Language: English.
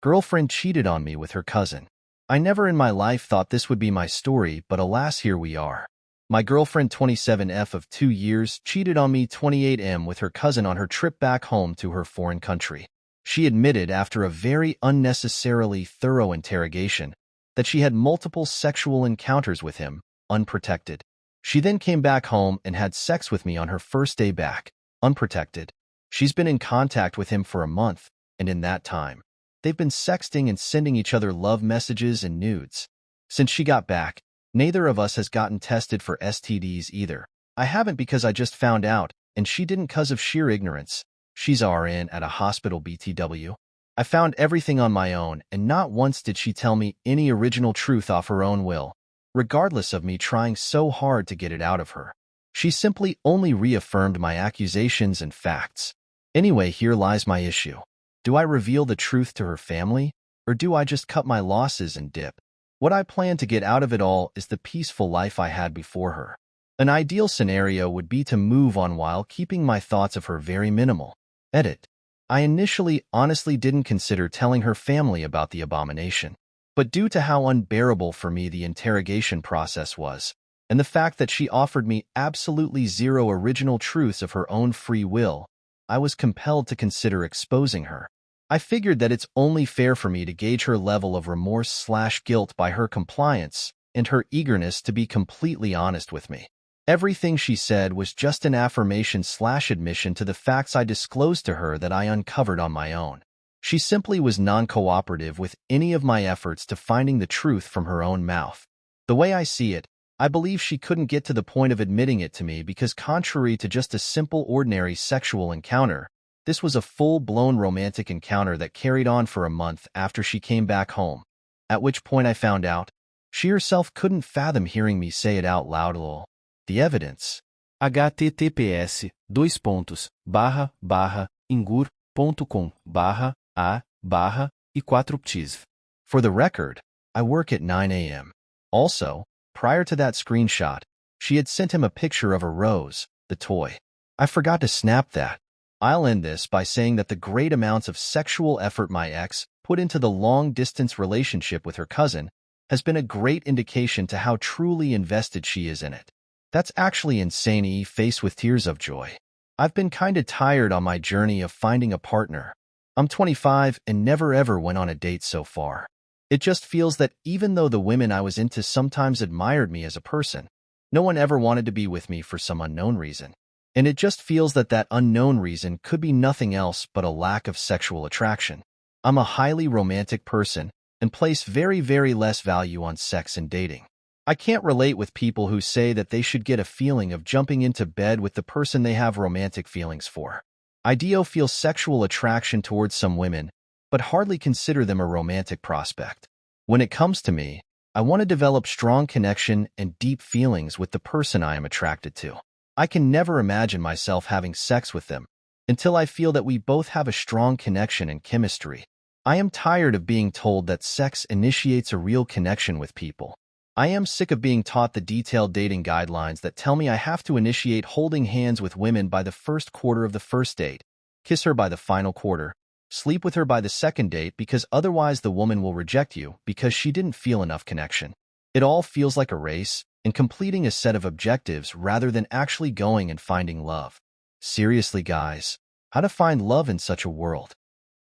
Girlfriend cheated on me with her cousin. I never in my life thought this would be my story, but alas, here we are. My girlfriend 27F of 2 years cheated on me 28M with her cousin on her trip back home to her foreign country. She admitted after a very unnecessarily thorough interrogation that she had multiple sexual encounters with him, unprotected. She then came back home and had sex with me on her first day back, unprotected. She's been in contact with him for a month, and in that time, they've been sexting and sending each other love messages and nudes. Since she got back, neither of us has gotten tested for STDs either. I haven't because I just found out, and she didn't because of sheer ignorance. She's RN at a hospital BTW. I found everything on my own, and not once did she tell me any original truth off her own will, regardless of me trying so hard to get it out of her. She simply only reaffirmed my accusations and facts. Anyway, here lies my issue. Do I reveal the truth to her family, or do I just cut my losses and dip? What I plan to get out of it all is the peaceful life I had before her. An ideal scenario would be to move on while keeping my thoughts of her very minimal. Edit. I initially honestly didn't consider telling her family about the abomination, but due to how unbearable for me the interrogation process was, and the fact that she offered me absolutely zero original truths of her own free will, I was compelled to consider exposing her. I figured that it's only fair for me to gauge her level of remorse/guilt by her compliance and her eagerness to be completely honest with me. Everything she said was just an affirmation/admission to the facts I disclosed to her that I uncovered on my own. She simply was non-cooperative with any of my efforts to finding the truth from her own mouth. The way I see it, I believe she couldn't get to the point of admitting it to me because contrary to just a simple ordinary sexual encounter, this was a full-blown romantic encounter that carried on for a month after she came back home, at which point I found out. She herself couldn't fathom hearing me say it out loud. Lol. The evidence. https://ingur.com/a/e4ptis. For the record, I work at 9 a.m. Also, prior to that screenshot, she had sent him a picture of a rose, the toy. I forgot to snap that. I'll end this by saying that the great amounts of sexual effort my ex put into the long-distance relationship with her cousin has been a great indication to how truly invested she is in it. That's actually insane. Face with tears of joy. I've been kinda tired on my journey of finding a partner. I'm 25 and never ever went on a date so far. It just feels that even though the women I was into sometimes admired me as a person, no one ever wanted to be with me for some unknown reason. And it just feels that that unknown reason could be nothing else but a lack of sexual attraction. I'm a highly romantic person and place very, very less value on sex and dating. I can't relate with people who say that they should get a feeling of jumping into bed with the person they have romantic feelings for. I do feel sexual attraction towards some women, but hardly consider them a romantic prospect. When it comes to me, I want to develop strong connection and deep feelings with the person I am attracted to. I can never imagine myself having sex with them until I feel that we both have a strong connection and chemistry. I am tired of being told that sex initiates a real connection with people. I am sick of being taught the detailed dating guidelines that tell me I have to initiate holding hands with women by the first quarter of the first date, kiss her by the final quarter, sleep with her by the second date because otherwise the woman will reject you because she didn't feel enough connection. It all feels like a race and completing a set of objectives rather than actually going and finding love. Seriously, guys, how to find love in such a world?